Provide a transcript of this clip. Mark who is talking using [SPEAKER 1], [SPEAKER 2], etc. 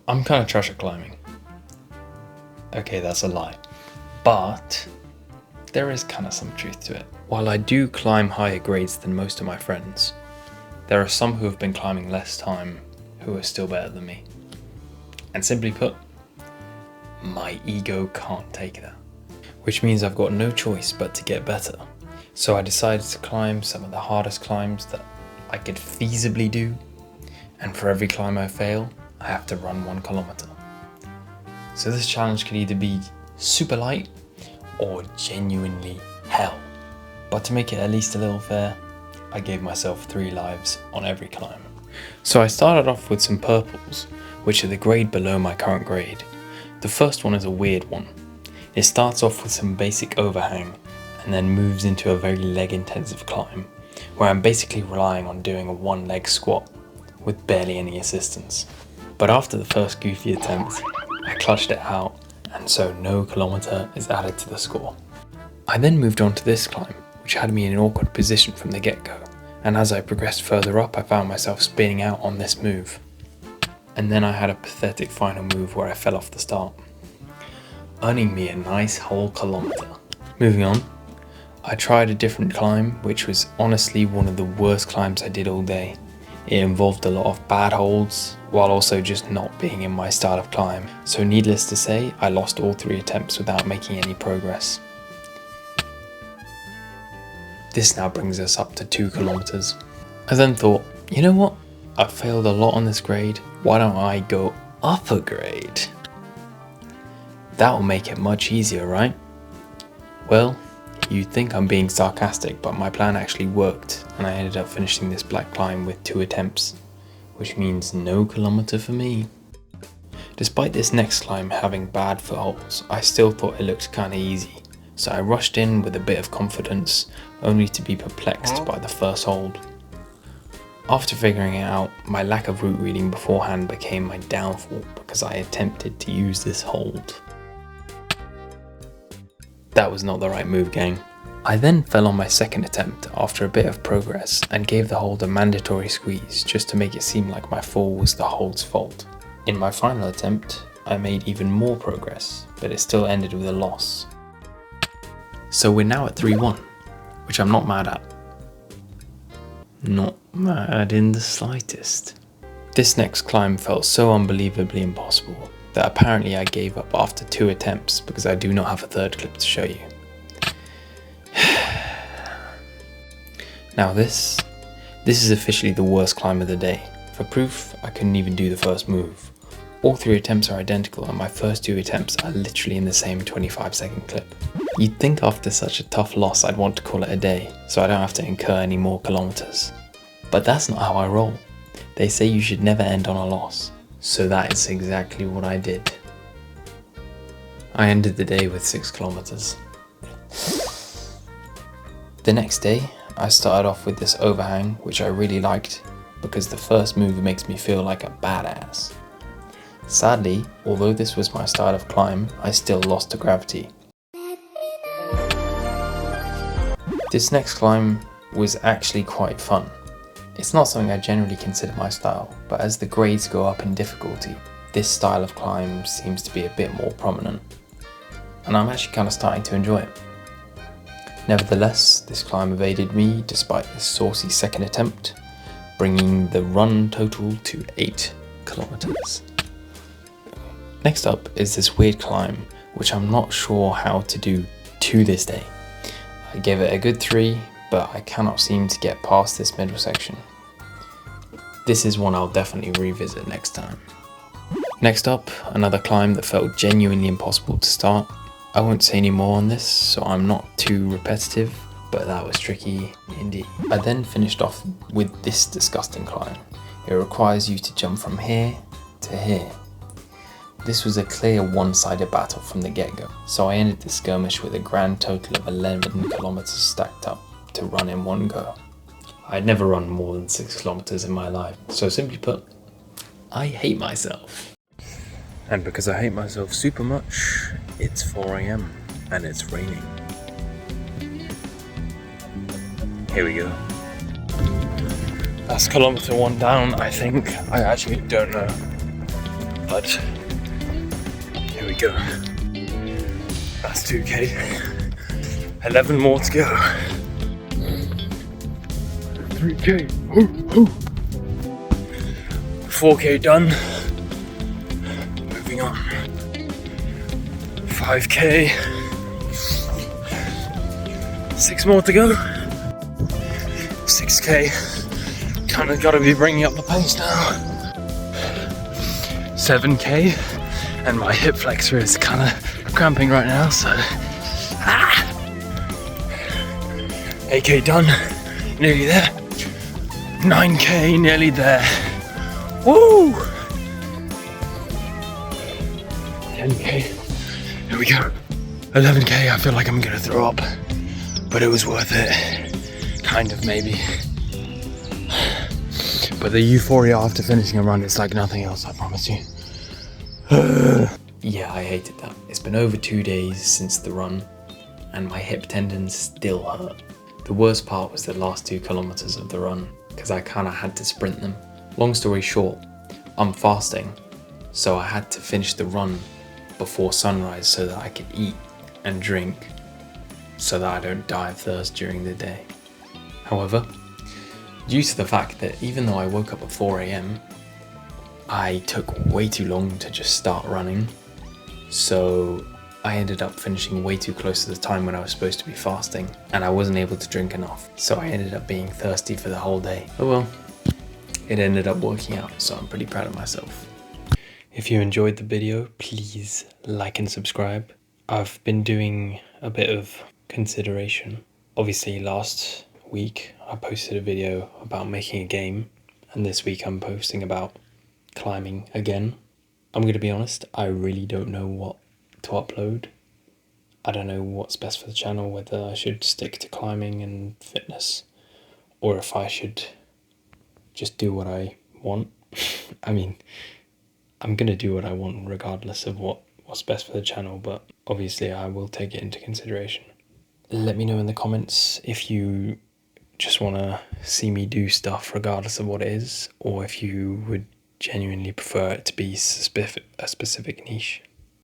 [SPEAKER 1] I'm kind of trash at climbing. Okay, that's a lie. But there is kind of some truth to it. While I do climb higher grades than most of my friends, there are some who have been climbing less time who are still better than me. And simply put, my ego can't take that. Which means I've got no choice but to get better. So I decided to climb some of the hardest climbs that I could feasibly do. And for every climb I fail, I have to run 1 kilometer. So this challenge could either be super light or genuinely hell. But to make it at least a little fair, I gave myself 3 lives on every climb. So I started off with some purples, which are the grade below my current grade. The first one is a weird one. It starts off with some basic overhang and then moves into a very leg intensive climb, where I'm basically relying on doing a 1-leg squat with barely any assistance. But after the first goofy attempt, I clutched it out, and so no kilometer is added to the score. I then moved on to this climb, which had me in an awkward position from the get-go, and as I progressed further up I found myself spinning out on this move. And then I had a pathetic final move where I fell off the start, earning me a nice whole kilometer. Moving on, I tried a different climb, which was honestly one of the worst climbs I did all day. It involved a lot of bad holds, while also just not being in my style of climb. So needless to say, I lost all 3 attempts without making any progress. This now brings us up to 2 kilometers. I then thought, you know what? I've failed a lot on this grade, why don't I go up a grade? That will make it much easier, right? Well, you'd think I'm being sarcastic, but my plan actually worked, and I ended up finishing this black climb with 2 attempts, which means no kilometer for me. Despite this next climb having bad footholds, I still thought it looked kinda easy, so I rushed in with a bit of confidence, only to be perplexed by the first hold. After figuring it out, my lack of route reading beforehand became my downfall because I attempted to use this hold. That was not the right move, gang. I then fell on my second attempt after a bit of progress and gave the hold a mandatory squeeze just to make it seem like my fall was the hold's fault. In my final attempt, I made even more progress, but it still ended with a loss. So we're now at 3-1, which I'm not mad at. Not mad in the slightest. This next climb felt so unbelievably impossible that apparently I gave up after 2 attempts because I do not have a third clip to show you. Now this is officially the worst climb of the day. For proof, I couldn't even do the first move. All 3 attempts are identical and my first 2 attempts are literally in the same 25-second clip. You'd think after such a tough loss I'd want to call it a day, so I don't have to incur any more kilometers. But that's not how I roll. They say you should never end on a loss. So that is exactly what I did. I ended the day with 6 kilometers. The next day, I started off with this overhang, which I really liked because the first move makes me feel like a badass. Sadly, although this was my style of climb, I still lost to gravity. This next climb was actually quite fun. It's not something I generally consider my style, but as the grades go up in difficulty, this style of climb seems to be a bit more prominent, and I'm actually kind of starting to enjoy it. Nevertheless, this climb evaded me despite this saucy second attempt, bringing the run total to 8 kilometers. Next up is this weird climb, which I'm not sure how to do to this day. I gave it a good 3, but I cannot seem to get past this middle section. This is one I'll definitely revisit next time. Next up, another climb that felt genuinely impossible to start. I won't say any more on this, so I'm not too repetitive, but that was tricky indeed. I then finished off with this disgusting climb. It requires you to jump from here to here. This was a clear one-sided battle from the get-go, so I ended the skirmish with a grand total of 11 kilometers stacked up to run in one go. I'd never run more than 6 kilometers in my life, so simply put, I hate myself. And because I hate myself super much, it's 4 AM and it's raining. Here we go. That's kilometer 1 down, I think. I actually don't know. but here we go. That's 2k. 11 more to go. 3k. 4k done. Moving on. 5k. 6 more to go. 6k. Kind of got to be bringing up the pace now. 7k. And my hip flexor is kind of cramping right now, so 8k done, nearly there. 9k, nearly there. Woo! 10k, here we go. 11k, I feel like I'm gonna throw up, but it was worth it. Kind of, maybe. But the euphoria after finishing a run is like nothing else, I promise you. Yeah, I hated that. It's been over 2 days since the run, and my hip tendons still hurt. The worst part was the last 2 kilometers of the run, because I kind of had to sprint them. Long story short, I'm fasting, so I had to finish the run before sunrise so that I could eat and drink, so that I don't die of thirst during the day. However, due to the fact that even though I woke up at 4 AM, I took way too long to just start running, so I ended up finishing way too close to the time when I was supposed to be fasting, and I wasn't able to drink enough, so I ended up being thirsty for the whole day. Oh well, it ended up working out, so I'm pretty proud of myself. If you enjoyed the video, please like and subscribe. I've been doing a bit of consideration. Obviously last week I posted a video about making a game, and this week I'm posting about climbing again. I'm going to be honest, I really don't know what to upload. I don't know what's best for the channel, whether I should stick to climbing and fitness, or if I should just do what I want. I mean, I'm going to do what I want regardless of what's best for the channel, but obviously I will take it into consideration. Let me know in the comments if you just want to see me do stuff regardless of what it is, or if you would genuinely prefer it to be a specific niche.